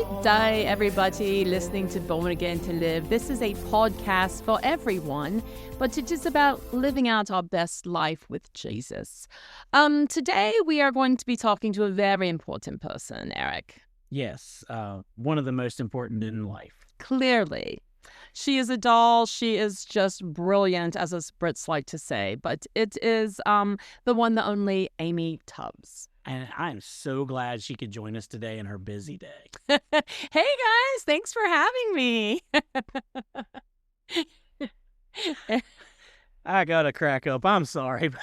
Good day, everybody listening to Born Again to Live. This is a podcast for everyone, but it is about living out our best life with Jesus. Today, we are going to be talking to a very important person, Eric. Yes, one of the most important in life. Clearly. She is a doll. She is just brilliant, as us Brits like to say. But it is the one, the only Amy Tubbs. And I'm so glad she could join us today in her busy day. Hey, guys. Thanks for having me. I got to crack up. I'm sorry. But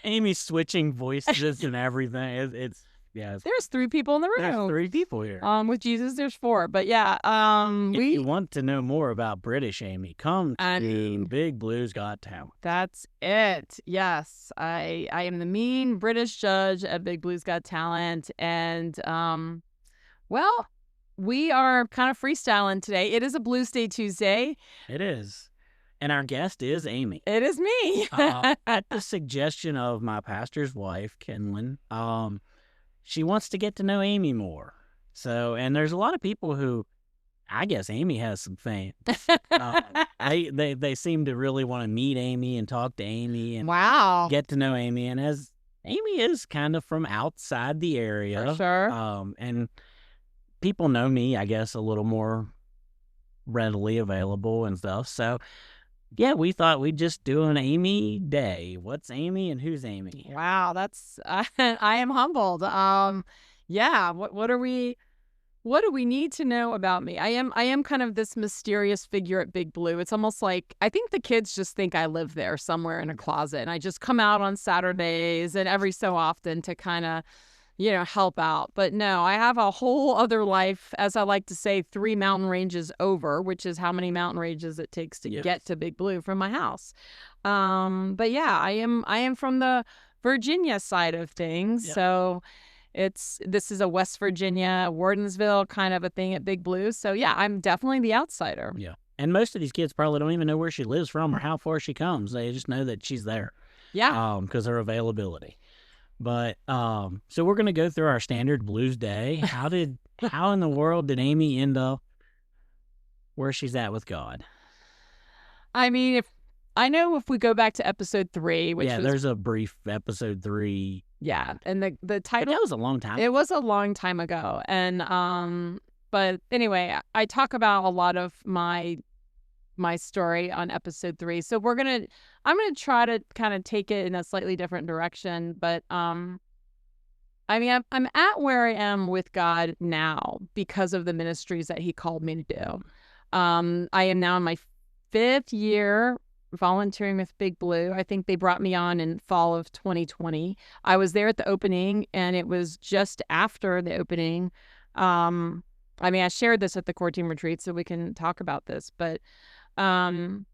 Amy's switching voices and everything. There's 3 people in the room. There's 3 people here. With Jesus, there's 4. But yeah, if you want to know more about British Amy, come to Big Blue's Got Talent. That's it. Yes, I am the mean British judge at Big Blue's Got Talent, and well, we are kind of freestyling today. It is a Blues Day Tuesday. It is. And our guest is Amy. It is me. At the suggestion of my pastor's wife, Kenlyn, she wants to get to know Amy more. So, and there's a lot of people who, I guess Amy has some fans. They seem to really want to meet Amy and talk to Amy and get to know Amy. And as Amy is kind of from outside the area. For sure. And people know me, I guess, a little more readily available and stuff. So, yeah, we thought we'd just do an Amy day. What's Amy and who's Amy? Wow, that's I am humbled. Yeah, what do we need to know about me? I am kind of this mysterious figure at Big Blue. It's almost like I think the kids just think I live there somewhere in a closet, and I just come out on Saturdays and every so often to kind of help out. But no, I have a whole other life, as I like to say, 3 mountain ranges over, which is how many mountain ranges it takes to get to Big Blue from my house. But yeah, I am from the Virginia side of things. Yep. So this is a West Virginia, Wardensville kind of a thing at Big Blue. So yeah, I'm definitely the outsider. Yeah. And most of these kids probably don't even know where she lives from or how far she comes. They just know that she's there. Yeah. Because of her availability. But so we're going to go through our standard Blues day. How in the world did Amy end up where she's at with God? I mean, if we go back to episode 3, which there's a brief episode 3. Yeah, and the title, that was a long time. It was a long time ago, and but anyway, I talk about a lot of my story on episode 3. So I'm gonna try to kind of take it in a slightly different direction. But I mean, I'm at where I am with God now because of the ministries that He called me to do. I am now in my 5th year volunteering with Big Blue. I think they brought me on in fall of 2020. I was there at the opening, and it was just after the opening. I mean, I shared this at the core team retreat, so we can talk about this, but I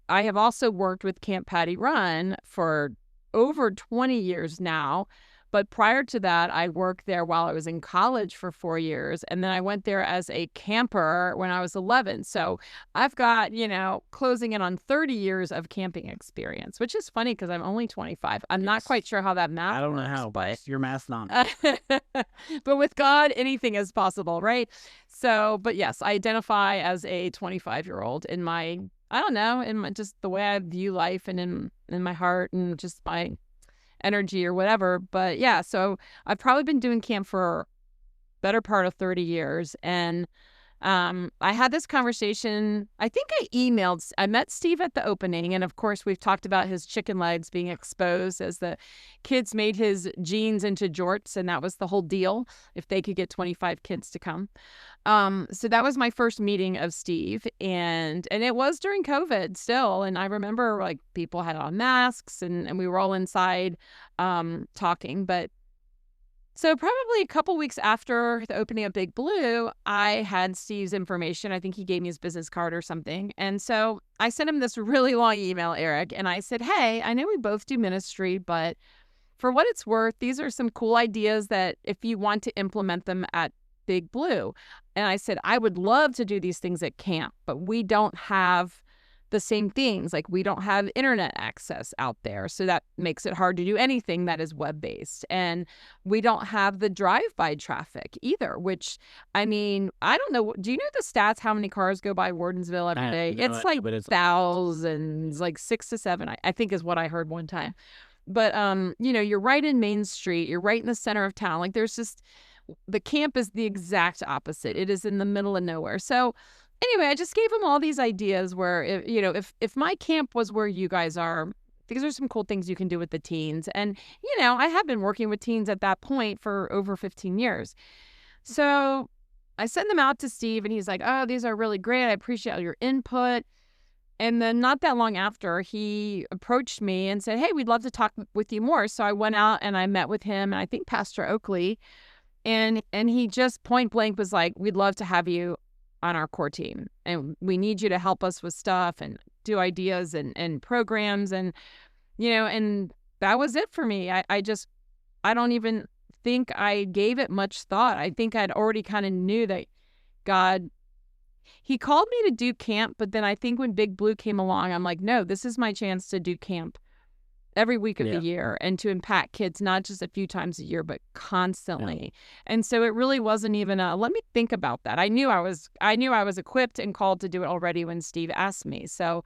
have also worked with Camp Patty Run for over 20 years now. But prior to that, I worked there while I was in college for 4 years. And then I went there as a camper when I was 11. So I've got, closing in on 30 years of camping experience, which is funny because I'm only 25. I'm not quite sure how that math I don't works, know how, but your math's not. But with God, anything is possible, right? So, but yes, I identify as a 25-year-old in my, just the way I view life and in my heart and just my energy or whatever. But yeah, so I've probably been doing camp for better part of 30 years. And I had this conversation, I think I met Steve at the opening. And of course, we've talked about his chicken legs being exposed as the kids made his jeans into jorts. And that was the whole deal, if they could get 25 kids to come. So that was my first meeting of Steve. And it was during COVID still. And I remember like people had on masks and we were all inside talking. But so probably a couple weeks after the opening of Big Blue, I had Steve's information. I think he gave me his business card or something. And so I sent him this really long email, Eric, and I said, hey, I know we both do ministry, but for what it's worth, these are some cool ideas that if you want to implement them at Big Blue. And I said, I would love to do these things at camp, but we don't have the same things. Like, we don't have internet access out there, so that makes it hard to do anything that is web-based. And we don't have the drive-by traffic either, which, I mean, I don't know. Do you know the stats, how many cars go by Wardensville every day? It's like thousands, like 6 to 7, I think is what I heard one time. But, you're right in Main Street. You're right in the center of town. Like, there's just, the camp is the exact opposite. It is in the middle of nowhere. So anyway, I just gave him all these ideas where, if my camp was where you guys are, because there's some cool things you can do with the teens. And, I have been working with teens at that point for over 15 years. So I sent them out to Steve, and he's like, oh, these are really great. I appreciate all your input. And then not that long after, he approached me and said, hey, we'd love to talk with you more. So I went out and I met with him, and I think Pastor Oakley, and he just point blank was like, we'd love to have you on our core team, and we need you to help us with stuff and do ideas and programs. And, and that was it for me. I don't even think I gave it much thought. I think I'd already kind of knew that God, he called me to do camp, but then I think when Big Blue came along, I'm like, no, this is my chance to do camp every week of the year and to impact kids, not just a few times a year, but constantly. And so it really wasn't even let me think about that. I knew I was equipped and called to do it already when Steve asked me. So,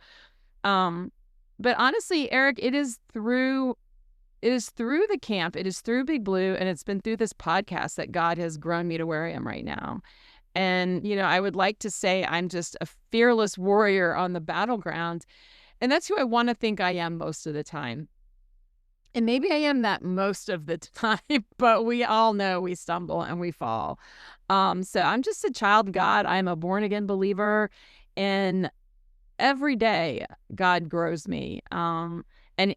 but honestly, Eric, it is through the camp, it is through Big Blue, and it's been through this podcast that God has grown me to where I am right now. And, I would like to say I'm just a fearless warrior on the battleground. And that's who I want to think I am most of the time. And maybe I am that most of the time, but we all know we stumble and we fall. So I'm just a child of God. I'm a born-again believer. And every day, God grows me. And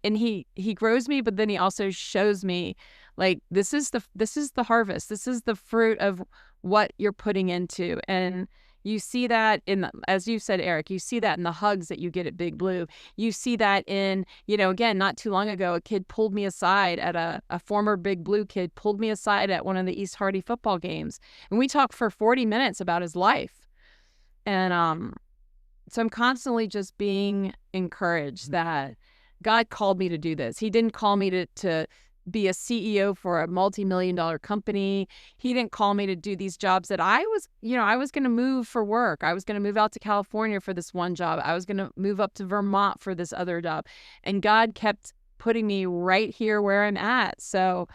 he grows me, but then he also shows me, like, this is the harvest. This is the fruit of what you're putting into. And you see that as you said, Eric, you see that in the hugs that you get at Big Blue. You see that in, again, not too long ago, a kid pulled me aside a former Big Blue kid pulled me aside at one of the East Hardy football games. And we talked for 40 minutes about his life. And so I'm constantly just being encouraged that God called me to do this. He didn't call me to be a CEO for a multi-million-dollar company. He didn't call me to do these jobs that I was going to move for work. I was going to move out to California for this one job. I was going to move up to Vermont for this other job. And God kept putting me right here where I'm at. So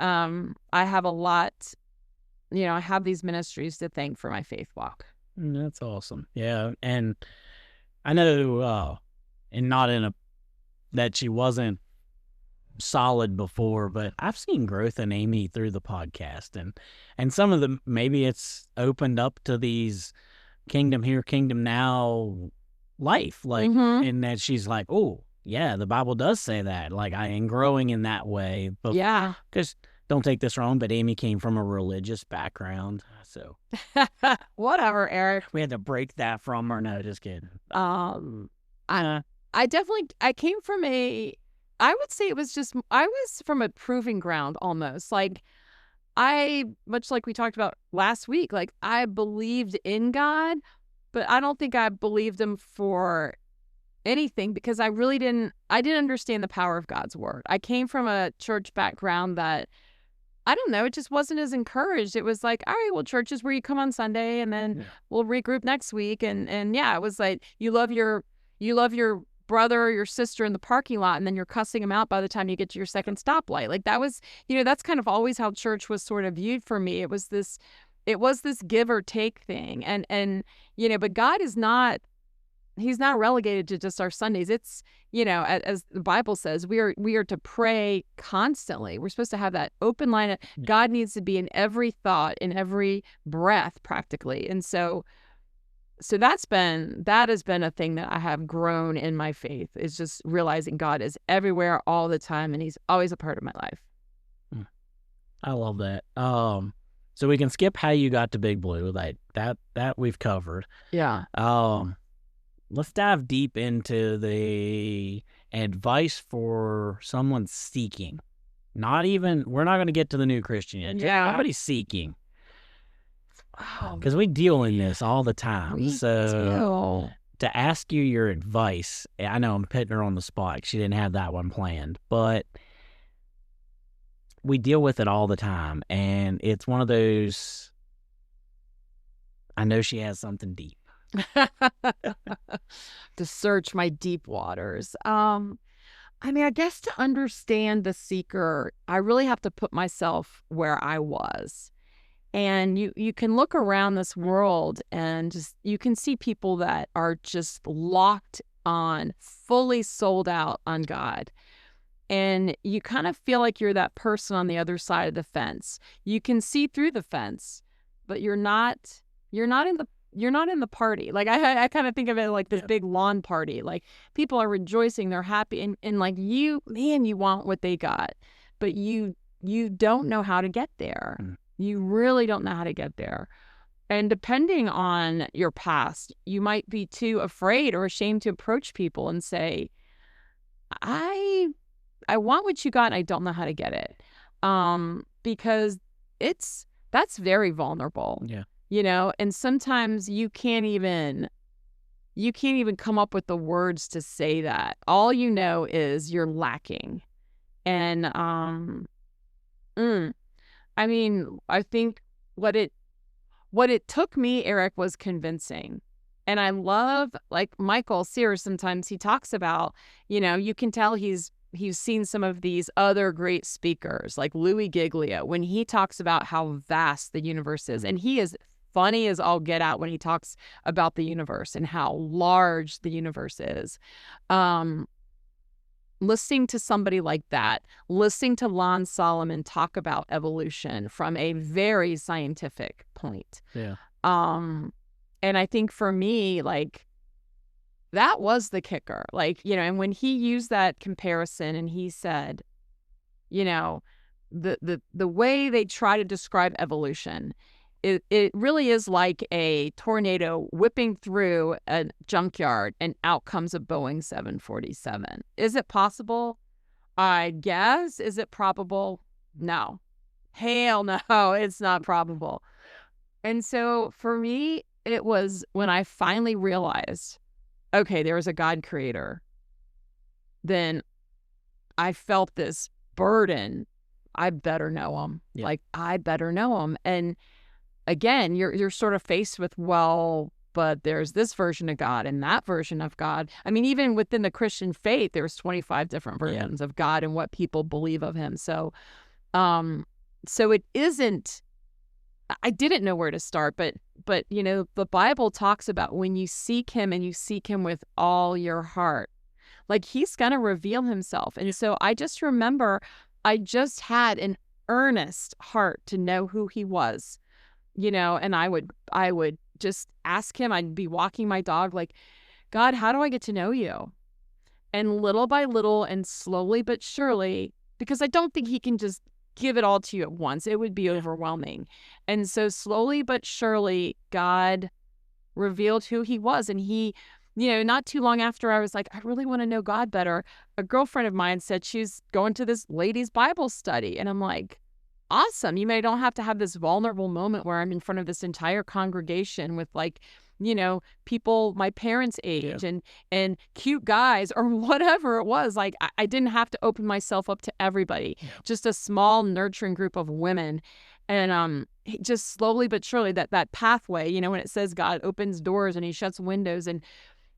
I have a lot, I have these ministries to thank for my faith walk. That's awesome. Yeah. And I know, and not in that she wasn't solid before, but I've seen growth in Amy through the podcast, and some of them, maybe it's opened up to these kingdom here, kingdom now life, like, and that she's like, oh yeah, the Bible does say that, like, I am growing in that way. But yeah, because don't take this wrong, but Amy came from a religious background, so whatever, Eric, we had to break that from her. No, just kidding. I came from I would say I was from a proving ground almost. Like, much like we talked about last week, like, I believed in God, but I don't think I believed him for anything because I didn't understand the power of God's word. I came from a church background that, I don't know, it just wasn't as encouraged. It was like, all right, well, church is where you come on Sunday and then we'll regroup next week. And yeah, it was like, you love your brother or your sister in the parking lot, and then you're cussing them out by the time you get to your second stoplight. Like, that was, that's kind of always how church was sort of viewed for me. It was this give or take thing. And but God is not, he's not relegated to just our Sundays. It's, as the Bible says, we are to pray constantly. We're supposed to have that open line. God needs to be in every thought, in every breath, practically. And so that has been a thing that I have grown in my faith, is just realizing God is everywhere all the time, and he's always a part of my life. I love that. So we can skip how you got to Big Blue, like that we've covered. Yeah. Let's dive deep into the advice for someone seeking. We're not going to get to the new Christian yet. Yeah. Somebody's seeking. Because we deal in this all the time. to ask you your advice. I know I'm putting her on the spot. She didn't have that one planned, but we deal with it all the time, and it's one of those. I know she has something deep. To search my deep waters. I mean, I guess to understand the seeker, I really have to put myself where I was. And you can look around this world and just you can see people that are just locked on, fully sold out on God. And you kind of feel like you're that person on the other side of the fence. You can see through the fence, but you're not in the party. Like I kind of think of it like this big lawn party. Like people are rejoicing, they're happy, and like you want what they got, but you don't know how to get there. You really don't know how to get there. And depending on your past, you might be too afraid or ashamed to approach people and say, I want what you got and I don't know how to get it. Because that's very vulnerable. Yeah. You know, and sometimes you can't even come up with the words to say that. All you know is you're lacking. And I mean, I think what it took me, Eric, was convincing. And I love, like Michael Sears, sometimes he talks about, you know, you can tell he's seen some of these other great speakers like Louis Giglio when he talks about how vast the universe is. And he is funny as all get out when he talks about the universe and how large the universe is. Listening to somebody like that, listening to Lon Solomon talk about evolution from a very scientific point. Yeah. And I think for me, like, that was the kicker. Like, you know, and when he used that comparison and he said, you know, the way they try to describe evolution, it really is like a tornado whipping through a junkyard and out comes a Boeing 747. Is it possible? I guess. Is it probable? No. Hell no, it's not probable. And so for me, it was when I finally realized, okay, there was a God creator. Then I felt this burden. I better know him. Yeah. Like, I better know him. And again, you're sort of faced with, well, but there's this version of God and that version of God. I mean, even within the Christian faith, there's 25 different versions of God and what people believe of him. So, so it isn't, I didn't know where to start, but you know, the Bible talks about when you seek him and you seek him with all your heart, like he's going to reveal himself. And so I just remember I just had an earnest heart to know who he was. You know, and I would just ask him. I'd be walking my dog like, God, how do I get to know you? And little by little and slowly but surely, because I don't think he can just give it all to you at once. It would be overwhelming. And so slowly but surely, God revealed who he was. And he, you know, not too long after I was like, I really want to know God better, a girlfriend of mine said she's going to this ladies' Bible study. And I'm like, awesome. You may don't have to have this vulnerable moment where I'm in front of this entire congregation with, like, you know, people my parents' age and cute guys or whatever it was. Like, I didn't have to open myself up to everybody, just a small nurturing group of women. And just slowly but surely that pathway, you know, when it says God opens doors and he shuts windows, and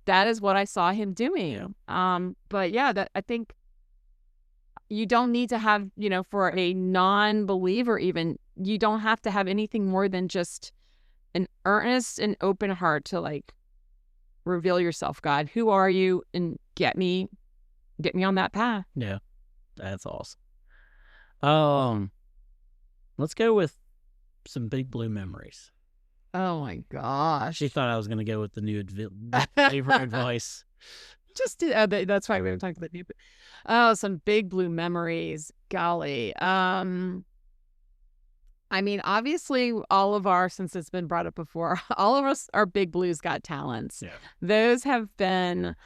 that is what I saw him doing. But yeah, that I think you don't need to have, you know, for a non-believer even, you don't have to have anything more than just an earnest and open heart to, like, reveal yourself, God. Who are you? And get me on that path. Yeah, that's awesome. Let's go with some Big Blue memories. Oh my gosh. She thought I was going to go with the new favorite advice. Just that's why we haven't talked about it. Oh, some Big Blue memories. Golly. I mean, obviously, all of our, since it's been brought up before, all of us are Big Blues Got Talents. Yeah. Those have been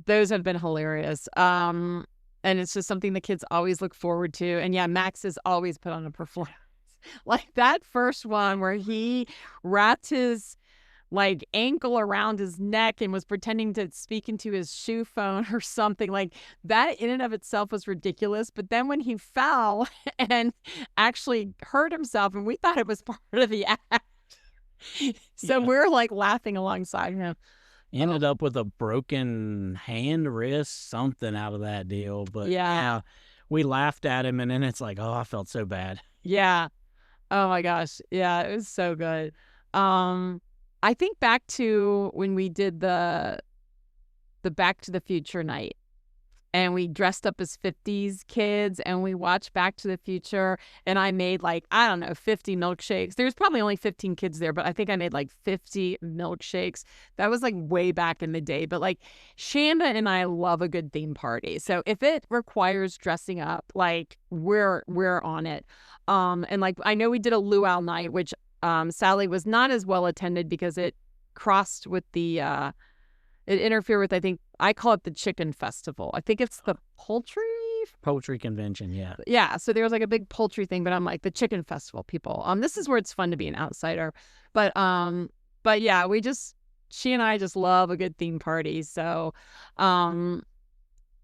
hilarious. And it's just something the kids always look forward to. And yeah, Max has always put on a performance. Like that first one where he wrapped his like ankle around his neck and was pretending to speak into his shoe phone or something. Like that in and of itself was ridiculous. But then when he fell and actually hurt himself, and we thought it was part of the act. So we're like laughing alongside him. Ended up with a broken hand, wrist, something out of that deal. But yeah, we laughed at him, and then it's like, oh, I felt so bad. Yeah. Oh my gosh. Yeah, it was so good. I think back to when we did the Back to the Future night, and we dressed up as 50s kids and we watched Back to the Future, and I made like, I don't know, 50 milkshakes. There's probably only 15 kids there, but I think I made like 50 milkshakes. That was like way back in the day. But like Shanda and I love a good theme party. So if it requires dressing up, like we're on it. And like I know we did a luau night, which Sally was not as well attended because it crossed with the it interfered with, I think, I call it the chicken festival. I think it's the poultry convention. Yeah. So there was like a big poultry thing, but I'm like the chicken festival people. This is where it's fun to be an outsider. But yeah, she and I just love a good theme party. So I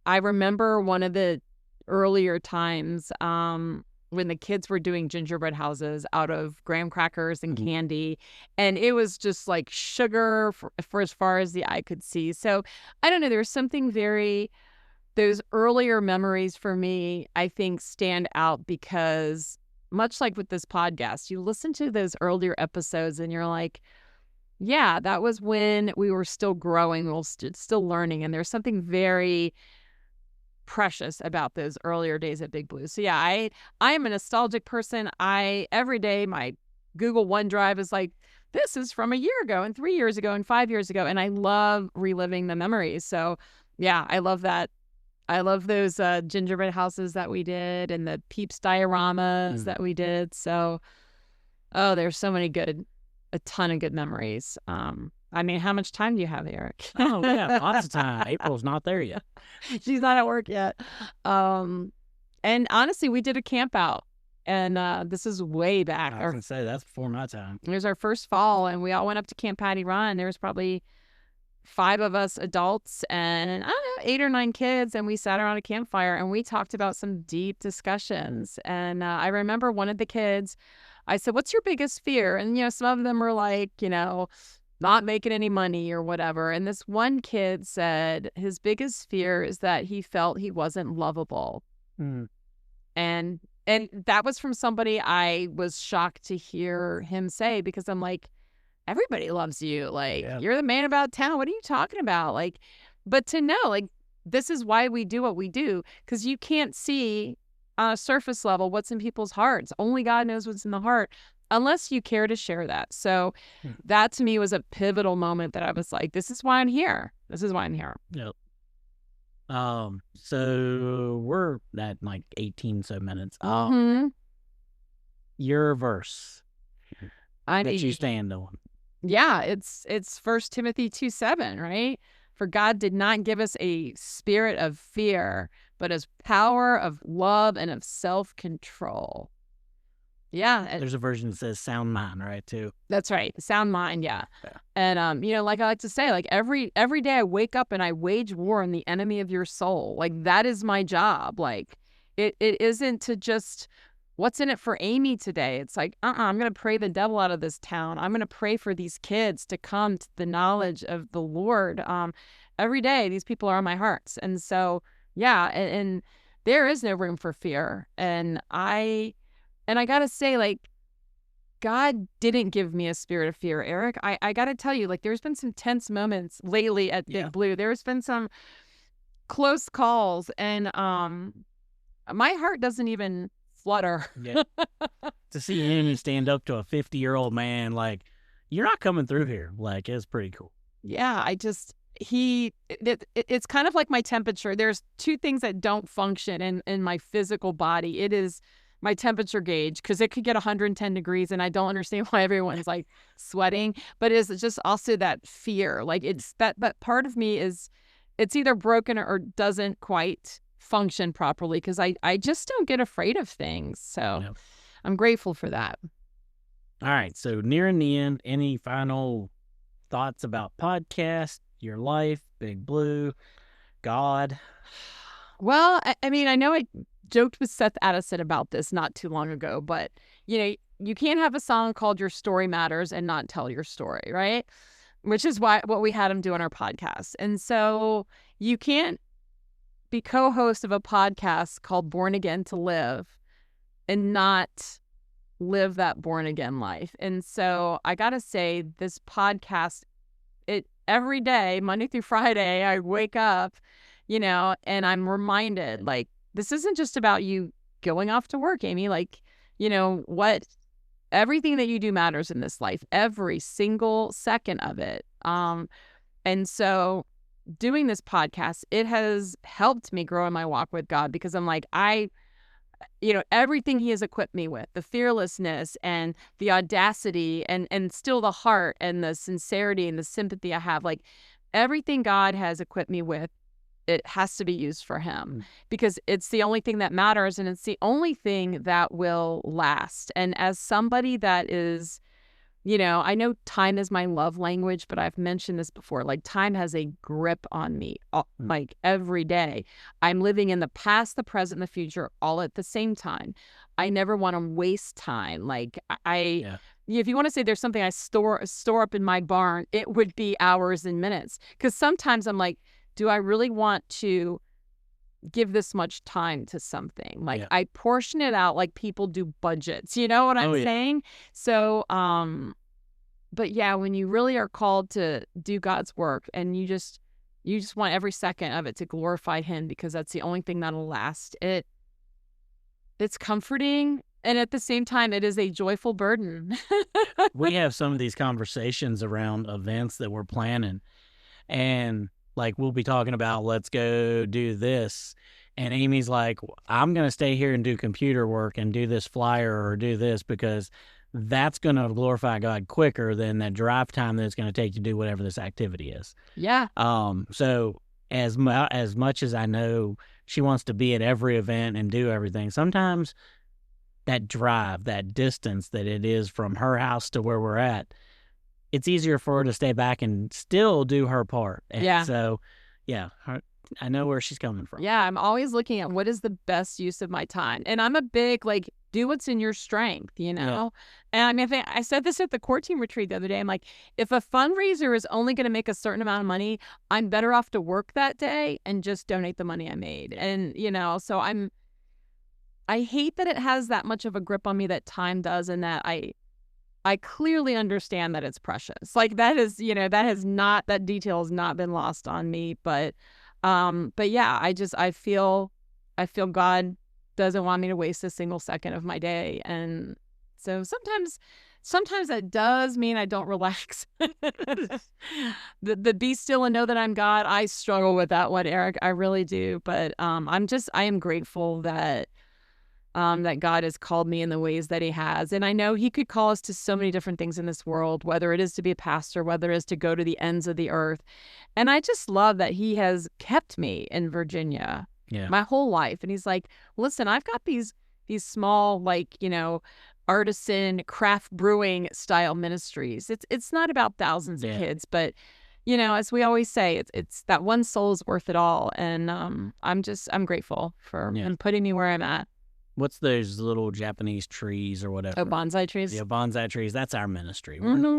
remember one of the earlier times when the kids were doing gingerbread houses out of graham crackers and candy, and it was just like sugar for as far as the eye could see. So I don't know, there was something those earlier memories for me, I think, stand out because much like with this podcast, you listen to those earlier episodes and you're like, yeah, that was when we were still growing, we were still learning, and there's something very precious about those earlier days at Big Blue. So yeah, I am a nostalgic person. Every day my Google OneDrive is like, this is from a year ago and 3 years ago and 5 years ago, and I love reliving the memories. So yeah, I love that. I love those gingerbread houses that we did and the Peeps dioramas that we did. So there's so many a ton of good memories. I mean, how much time do you have, Eric? Oh, yeah, lots of time. April's not there yet. She's not at work yet. And honestly, we did a camp out, and this is way back. I was going to say, that's before my time. It was our first fall, and we all went up to Camp Patty Run. There was probably 5 of us adults and, I don't know, 8 or 9 kids, and we sat around a campfire, and we talked about some deep discussions. And I remember one of the kids, I said, what's your biggest fear? And, some of them were like, not making any money or whatever. And this one kid said his biggest fear is that he felt he wasn't lovable. And that was from somebody I was shocked to hear him say, because I'm like, everybody loves you. Like, you're the man about town. What are you talking about? Like, but to know, like, this is why we do what we do, because you can't see on a surface level what's in people's hearts. Only God knows what's in the heart, unless you care to share that. So that to me was a pivotal moment that I was like, this is why I'm here. This is why I'm here. Yep. So we're at like 18 so minutes. Your verse that you stand on. Yeah, it's 1 Timothy 2:7, right? For God did not give us a spirit of fear, but as power of love and of self-control. Yeah. There's a version that says sound mind, right, too? That's right. Sound mind, yeah. And, like I like to say, like every day I wake up and I wage war on the enemy of your soul. Like that is my job. Like it isn't to just, what's in it for Amy today? It's like, I'm going to pray the devil out of this town. I'm going to pray for these kids to come to the knowledge of the Lord. Every day, these people are on my hearts. And so, yeah, and there is no room for fear. And I got to say, like, God didn't give me a spirit of fear, Eric. I got to tell you, like, there's been some tense moments lately at Big Blue. There's been some close calls, and my heart doesn't even flutter. To see him stand up to a 50-year-old man, like, you're not coming through here. Like, it's pretty cool. Yeah, it's kind of like my temperature. There's 2 things that don't function in my physical body. It is my temperature gauge, because it could get 110 degrees and I don't understand why everyone's like sweating, but it's just also that fear. Like it's that part of me is, it's either broken or doesn't quite function properly, because I just don't get afraid of things. So I'm grateful for that. All right. So nearing the end, any final thoughts about podcasts, your life, Big Blue, God? Well, I mean, I know I joked with Seth Addison about this not too long ago, but you can't have a song called Your Story Matters and not tell your story, right? Which is what we had him do on our podcast. And so you can't be co-host of a podcast called Born Again to Live and not live that born again life. And so I got to say, this podcast, every day, Monday through Friday, I wake up, and I'm reminded, like, this isn't just about you going off to work, Amy. Like, everything that you do matters in this life, every single second of it. And so doing this podcast, it has helped me grow in my walk with God, because I'm like, everything he has equipped me with, the fearlessness and the audacity and still the heart and the sincerity and the sympathy I have, like everything God has equipped me with, it has to be used for him, because it's the only thing that matters, and it's the only thing that will last. And as somebody that is, I know time is my love language, but I've mentioned this before, like time has a grip on me, like every day. I'm living in the past, the present, and the future all at the same time. I never want to waste time. Like if you want to say there's something I store up in my barn, it would be hours and minutes. Because sometimes I'm like, do I really want to give this much time to something? Like I portion it out like people do budgets. You know what I'm saying? So, but yeah, when you really are called to do God's work and you just want every second of it to glorify him, because that's the only thing that'll last. It's comforting. And at the same time, it is a joyful burden. We have some of these conversations around events that we're planning, and like, we'll be talking about, let's go do this. And Amy's like, I'm going to stay here and do computer work and do this flyer or do this, because that's going to glorify God quicker than that drive time that it's going to take to do whatever this activity is. Yeah. So as much as I know she wants to be at every event and do everything, sometimes that drive, that distance that it is from her house to where we're at, it's easier for her to stay back and still do her part. And so, I know where she's coming from. Yeah, I'm always looking at what is the best use of my time. And I'm a big, like, do what's in your strength, Yeah. And I mean, I said this at the core team retreat the other day. I'm like, if a fundraiser is only going to make a certain amount of money, I'm better off to work that day and just donate the money I made. And, so I hate that it has that much of a grip on me that time does, and that I clearly understand that it's precious. Like that detail has not been lost on me. But yeah, I feel God doesn't want me to waste a single second of my day. And so sometimes that does mean I don't relax. the be still and know that I'm God. I struggle with that one, Eric. I really do. But I am grateful that God has called me in the ways that he has. And I know he could call us to so many different things in this world, whether it is to be a pastor, whether it is to go to the ends of the earth. And I just love that he has kept me in Virginia my whole life. And he's like, listen, I've got these small, like, artisan craft brewing style ministries. It's not about thousands of kids, but as we always say, it's that one soul is worth it all. And I'm grateful for him putting me where I'm at. What's those little Japanese trees or whatever? Oh, bonsai trees? Yeah, bonsai trees. That's our ministry. Mm-hmm.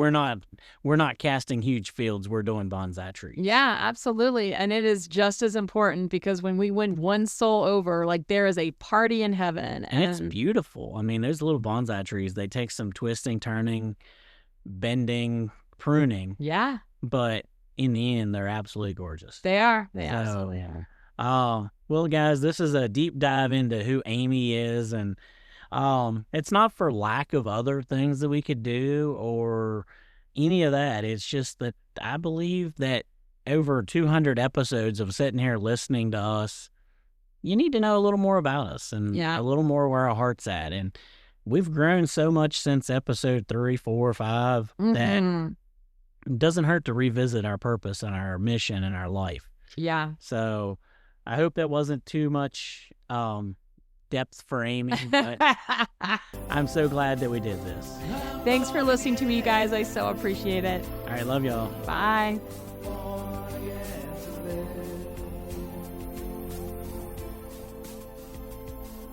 We're not casting huge fields. We're doing bonsai trees. Yeah, absolutely. And it is just as important, because when we win one soul over, like, there is a party in heaven. And it's beautiful. I mean, those little bonsai trees, they take some twisting, turning, bending, pruning. Yeah. But in the end, they're absolutely gorgeous. They are. They absolutely are. Well, guys, this is a deep dive into who Amy is, and it's not for lack of other things that we could do or any of that. It's just that I believe that over 200 episodes of sitting here listening to us, you need to know a little more about us and a little more where our heart's at. And we've grown so much since episode 3, 4, 5 that it doesn't hurt to revisit our purpose and our mission and our life. Yeah. So I hope that wasn't too much depth for Amy, but I'm so glad that we did this. Thanks for listening to me, guys. I so appreciate it. All right, love y'all. Bye. All I get to live.